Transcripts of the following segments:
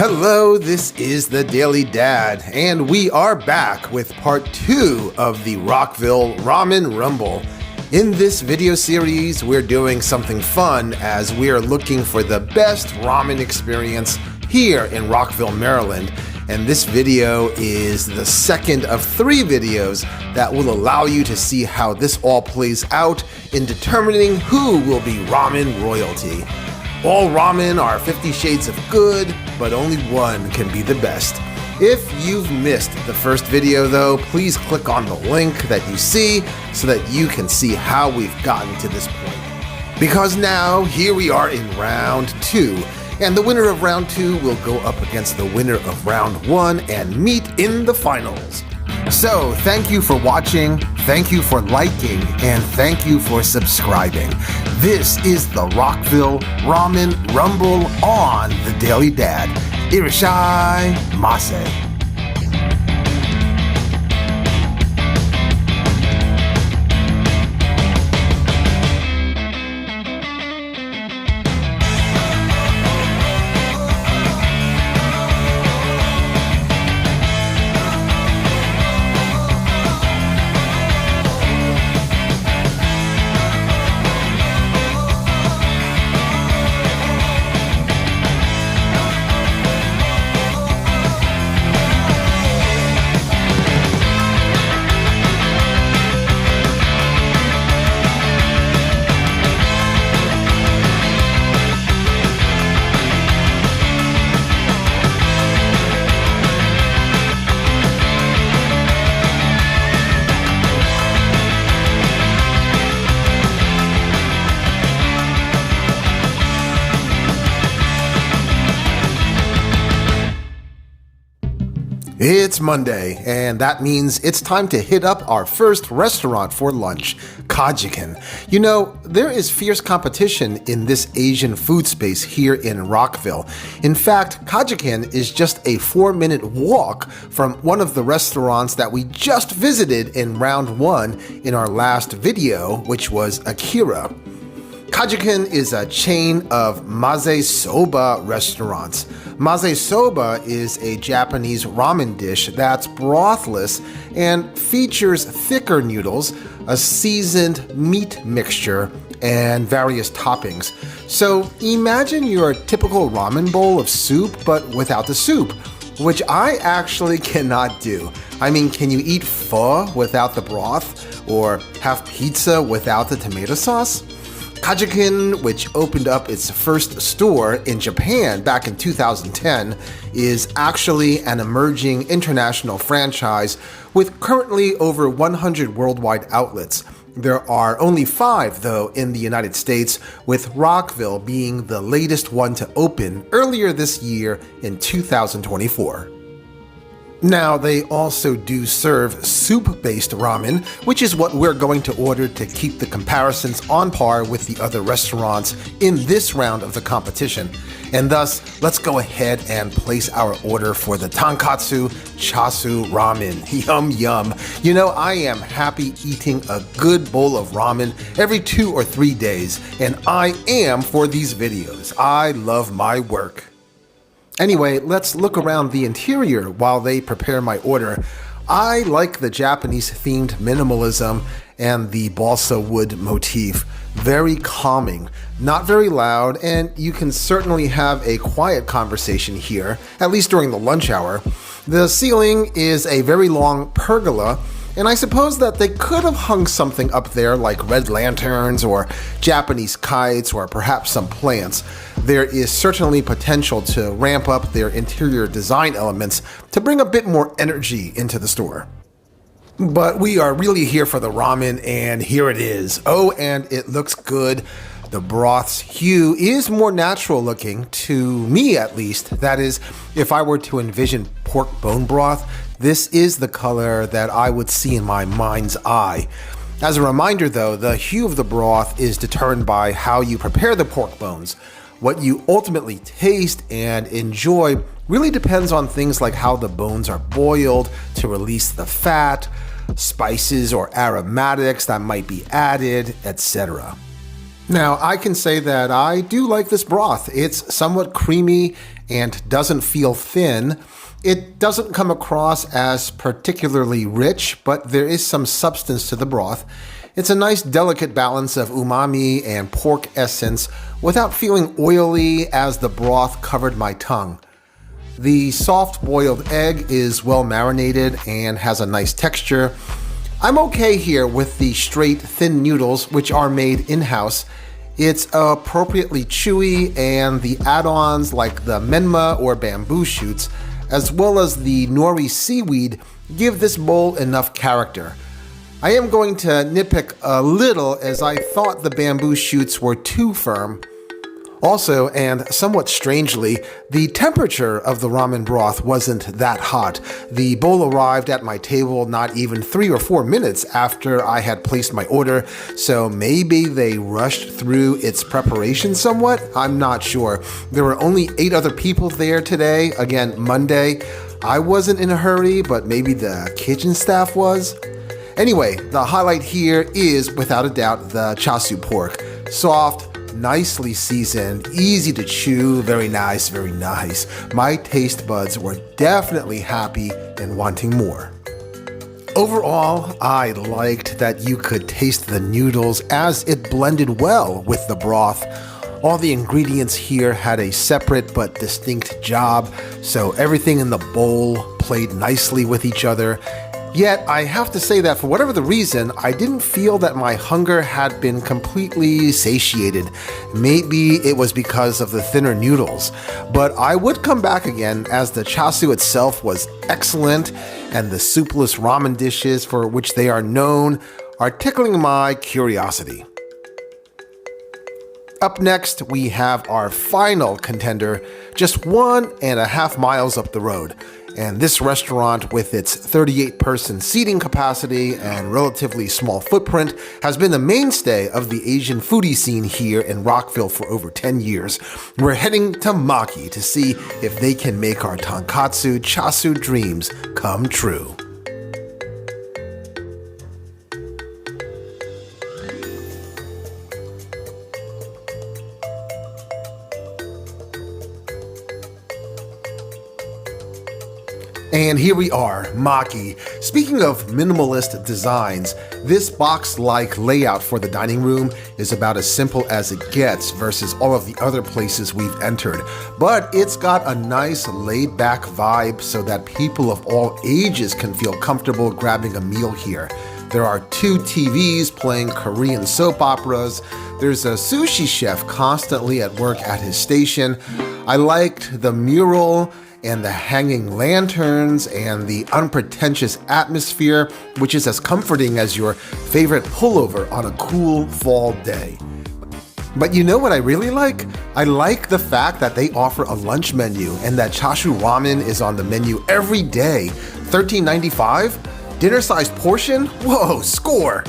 Hello, this is the Daily Dad, and we are back with part 2 of the Rockville Ramen Rumble. In this video series, we're doing something fun as we are looking for the best ramen experience here in Rockville, Maryland. And this video is the second of 3 videos that will allow you to see how this all plays out in determining who will be ramen royalty. All ramen are 50 shades of good, but only one can be the best. If you've missed the first video though, please click on the link that you see so that you can see how we've gotten to this point. Because now, here we are in round 2, and the winner of round 2 will go up against the winner of round 1 and meet in the finals. So, thank you for watching, thank you for liking, and thank you for subscribing. This is the Rockville Ramen Rumble on the Daily Dad. Irashai Mase. It's Monday, and that means it's time to hit up our first restaurant for lunch, Kajiken. You know, there is fierce competition in this Asian food space here in Rockville. In fact, Kajiken is just a 4-minute walk from one of the restaurants that we just visited in round 1 in our last video, which was Akira. Kajiken is a chain of maze soba restaurants. Maze soba is a Japanese ramen dish that's brothless and features thicker noodles, a seasoned meat mixture, and various toppings. So imagine your typical ramen bowl of soup, but without the soup, which I actually cannot do. I mean, can you eat pho without the broth, or have pizza without the tomato sauce? Kajiken, which opened up its first store in Japan back in 2010, is actually an emerging international franchise with currently over 100 worldwide outlets. There are only 5, though, in the United States, with Rockville being the latest one to open earlier this year in 2024. Now, they also do serve soup-based ramen, which is what we're going to order to keep the comparisons on par with the other restaurants in this round of the competition. And thus, let's go ahead and place our order for the Tonkatsu Chasu Ramen. Yum yum. You know, I am happy eating a good bowl of ramen every 2 or 3 days, and I am for these videos. I love my work. Anyway, let's look around the interior while they prepare my order. I like the Japanese-themed minimalism and the balsa wood motif. Very calming, not very loud, and you can certainly have a quiet conversation here, at least during the lunch hour. The ceiling is a very long pergola, and I suppose that they could have hung something up there like red lanterns or Japanese kites or perhaps some plants. There is certainly potential to ramp up their interior design elements to bring a bit more energy into the store. But we are really here for the ramen, and here it is. Oh, and it looks good. The broth's hue is more natural looking, to me at least. That is, if I were to envision pork bone broth, this is the color that I would see in my mind's eye. As a reminder though, the hue of the broth is determined by how you prepare the pork bones. What you ultimately taste and enjoy really depends on things like how the bones are boiled to release the fat, spices or aromatics that might be added, etc. Now, I can say that I do like this broth. It's somewhat creamy and doesn't feel thin. It doesn't come across as particularly rich, but there is some substance to the broth. It's a nice delicate balance of umami and pork essence without feeling oily as the broth covered my tongue. The soft boiled egg is well marinated and has a nice texture. I'm okay here with the straight thin noodles, which are made in-house. It's appropriately chewy, and the add-ons like the menma or bamboo shoots, as well as the nori seaweed, give this bowl enough character. I am going to nitpick a little as I thought the bamboo shoots were too firm. Also, and somewhat strangely, the temperature of the ramen broth wasn't that hot. The bowl arrived at my table not even 3 or 4 minutes after I had placed my order, so maybe they rushed through its preparation somewhat? I'm not sure. There were only 8 other people there today, again, Monday. I wasn't in a hurry, but maybe the kitchen staff was. Anyway, the highlight here is, without a doubt, the chasu pork. Soft, nicely seasoned, easy to chew, very nice, very nice. My taste buds were definitely happy and wanting more. Overall, I liked that you could taste the noodles as it blended well with the broth. All the ingredients here had a separate but distinct job, so everything in the bowl played nicely with each other. Yet, I have to say that for whatever the reason, I didn't feel that my hunger had been completely satiated. Maybe it was because of the thinner noodles, but I would come back again as the chasu itself was excellent and the soupless ramen dishes for which they are known are tickling my curiosity. Up next, we have our final contender, just 1.5 miles up the road. And this restaurant, with its 38-person seating capacity and relatively small footprint, has been the mainstay of the Asian foodie scene here in Rockville for over 10 years. We're heading to Maki to see if they can make our tonkatsu chasu dreams come true. And here we are, Maki. Speaking of minimalist designs, this box-like layout for the dining room is about as simple as it gets versus all of the other places we've entered. But it's got a nice laid-back vibe so that people of all ages can feel comfortable grabbing a meal here. There are 2 TVs playing Korean soap operas. There's a sushi chef constantly at work at his station. I liked the mural and the hanging lanterns and the unpretentious atmosphere, which is as comforting as your favorite pullover on a cool fall day. But you know what I really like? I like the fact that they offer a lunch menu and that chashu ramen is on the menu every day. $13.95? Dinner-sized portion? Whoa, score!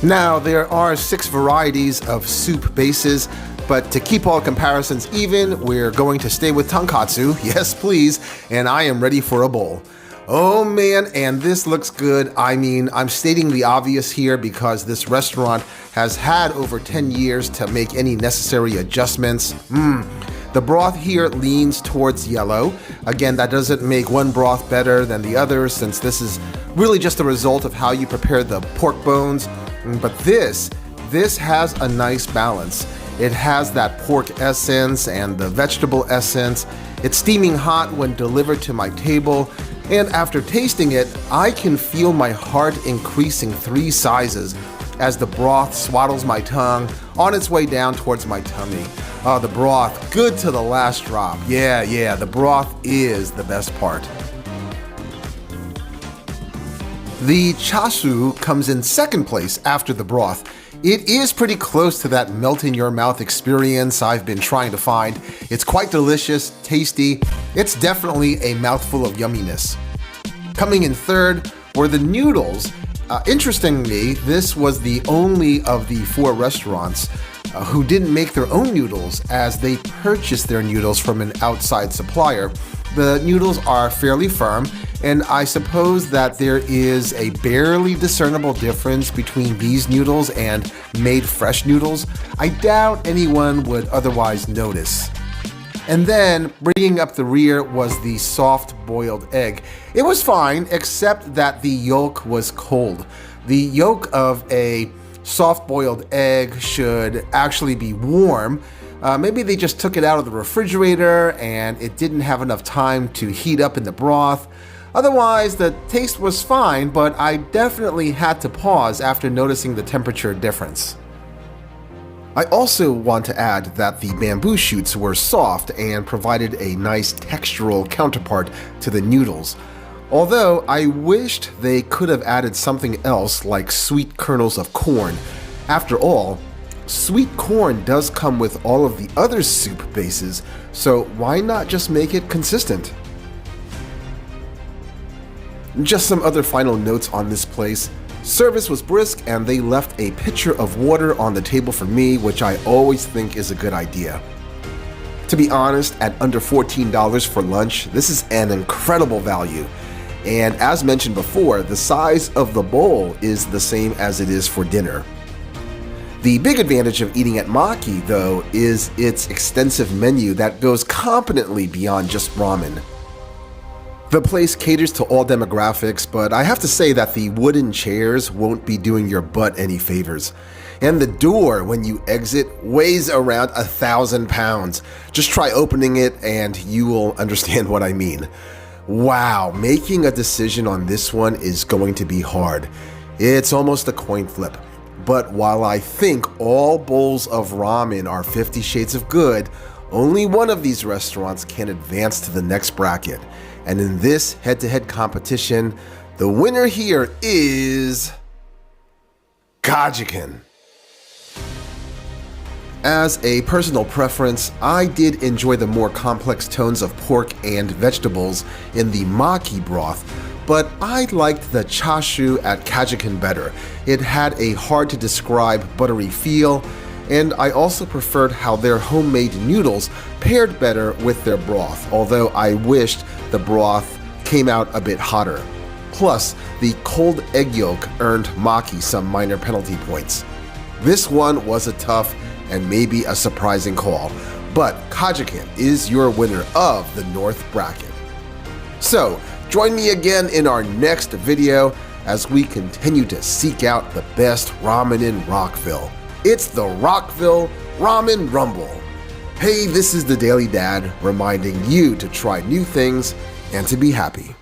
Now, there are 6 varieties of soup bases, but to keep all comparisons even, we're going to stay with tonkatsu, yes please, and I am ready for a bowl. Oh man, and this looks good. I mean, I'm stating the obvious here because this restaurant has had over 10 years to make any necessary adjustments. The broth here leans towards yellow. Again, that doesn't make one broth better than the other since this is really just a result of how you prepare the pork bones. But this has a nice balance. It has that pork essence and the vegetable essence. It's steaming hot when delivered to my table, and after tasting it, I can feel my heart increasing 3 sizes as the broth swaddles my tongue on its way down towards my tummy. The broth, good to the last drop. Yeah, the broth is the best part. The chasu comes in second place after the broth. It is pretty close to that melt-in-your-mouth experience I've been trying to find. It's quite delicious, tasty. It's definitely a mouthful of yumminess. Coming in third were the noodles. Interestingly, this was the only of the 4 restaurants who didn't make their own noodles, as they purchased their noodles from an outside supplier. The noodles are fairly firm, and I suppose that there is a barely discernible difference between these noodles and made fresh noodles. I doubt anyone would otherwise notice. And then, bringing up the rear was the soft boiled egg. It was fine, except that the yolk was cold. The yolk of a soft boiled egg should actually be warm. Maybe they just took it out of the refrigerator and it didn't have enough time to heat up in the broth. Otherwise, the taste was fine, but I definitely had to pause after noticing the temperature difference. I also want to add that the bamboo shoots were soft and provided a nice textural counterpart to the noodles. Although I wished they could have added something else like sweet kernels of corn. After all, sweet corn does come with all of the other soup bases, so why not just make it consistent? Just some other final notes on this place. Service was brisk and they left a pitcher of water on the table for me, which I always think is a good idea. To be honest, at under $14 for lunch, this is an incredible value. And as mentioned before, the size of the bowl is the same as it is for dinner. The big advantage of eating at Maki, though, is its extensive menu that goes competently beyond just ramen. The place caters to all demographics, but I have to say that the wooden chairs won't be doing your butt any favors. And the door, when you exit, weighs around 1,000 pounds. Just try opening it and you will understand what I mean. Wow, making a decision on this one is going to be hard. It's almost a coin flip. But while I think all bowls of ramen are 50 shades of good, only one of these restaurants can advance to the next bracket. And in this head-to-head competition, the winner here is Kajiken. As a personal preference, I did enjoy the more complex tones of pork and vegetables in the Maki broth, but I liked the chashu at Kajiken better. It had a hard-to-describe buttery feel, and I also preferred how their homemade noodles paired better with their broth, although I wished the broth came out a bit hotter. Plus, the cold egg yolk earned Maki some minor penalty points. This one was a tough and maybe a surprising call, but Kajiken is your winner of the North Bracket. So, join me again in our next video as we continue to seek out the best ramen in Rockville. It's the Rockville Ramen Rumble. Hey, this is the Daily Dad reminding you to try new things and to be happy.